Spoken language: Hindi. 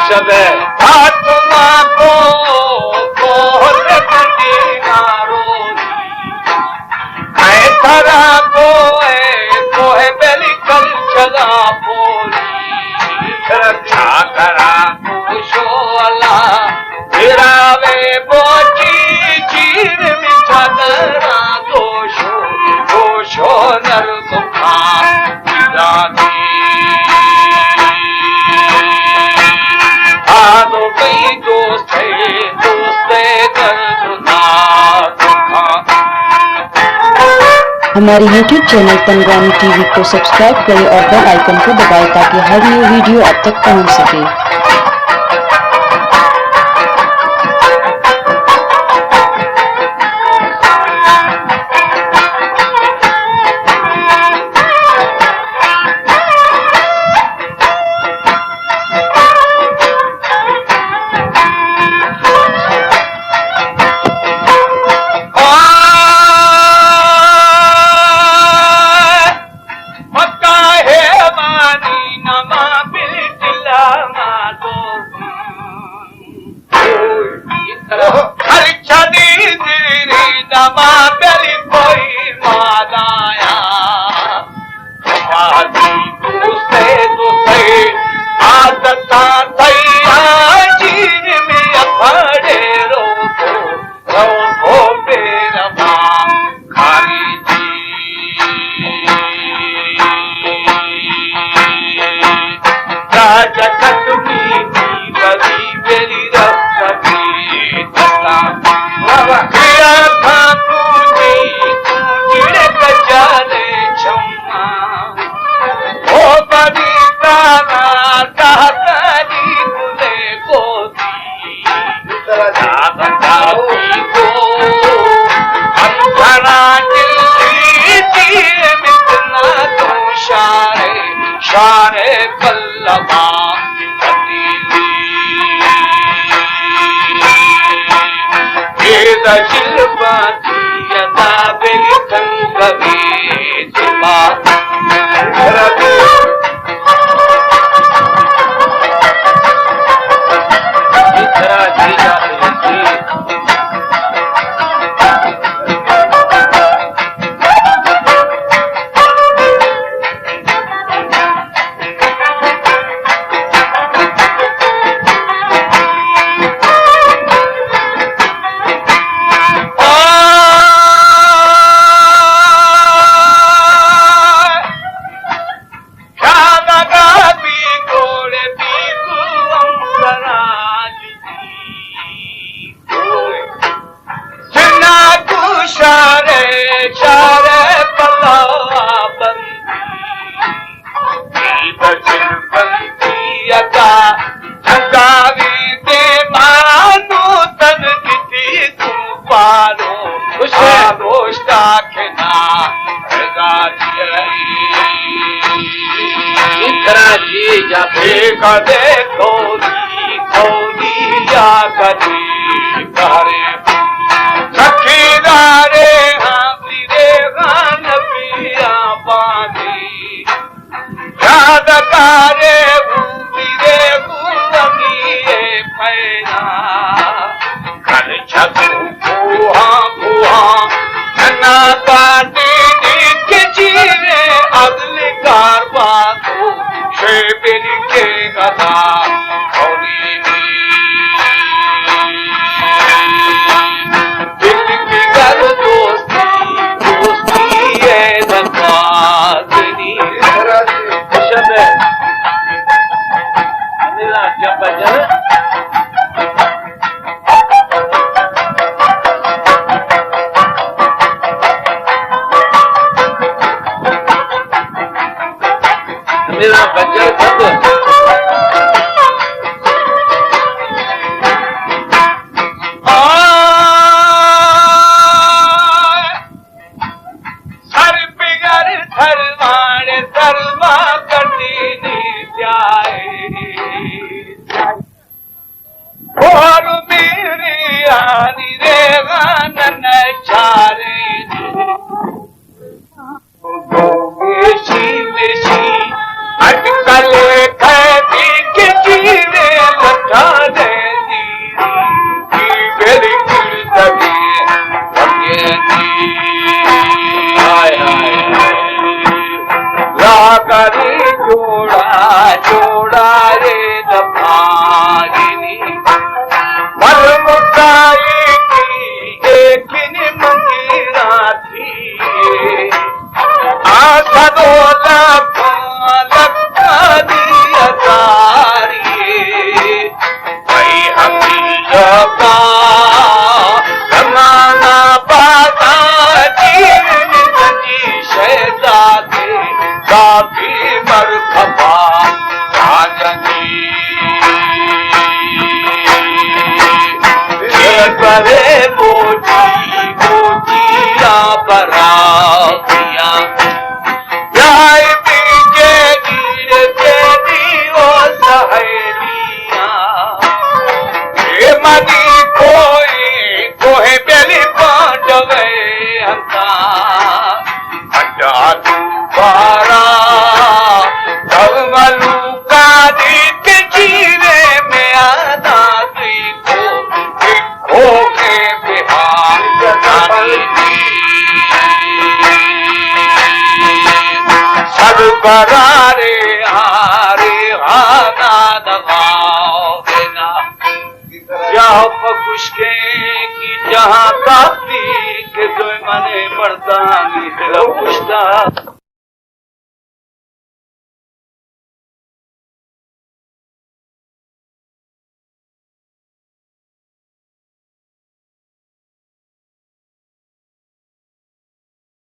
शबे आत्मा को ऐसा को है बेली कल चला बोली रक्षा करा शोला तेरा वे बोची चीर मिठा दरा दोषो नर दुखा दादी आदो कई दोस्ते दर्दना हमारे YouTube चैनल पंगवानी टीवी को सब्सक्राइब करें और बेल आइकन को दबाएं ताकि हर नई वीडियो आप तक पहुंच सके। शारे पल्लवा शिल्पा बेली कदे थोड़ी या कदी करे सखीदारे हाथीरे गान पिया पानी याद करे भूमिरे भूमिए पैना कर छतु बुहा ना काटे के जीरे अगले कारवा तो शे बेली के गदा दिल की गल दोस्ती है धन्यवादनी शब्द मेरा क्या बजा मेरा बच्चा सब हजारों लखानी अतारिए भाई हकीका जमाना बागा जी शहजादे काफी मरहबा राजनी करे मोजिया बरातिया जाए पीछे गिर तेरी ओ सहेलिया मनी कोहे बेली पांडवे हंता हटा दुबारा कवलू का दीप जीरे में आना देखो के बिहार सब बरारे हारे हाना दबाओ देना जाओ पकुशके की जहाँ काफी के जो मने मर्दानी पुश्ता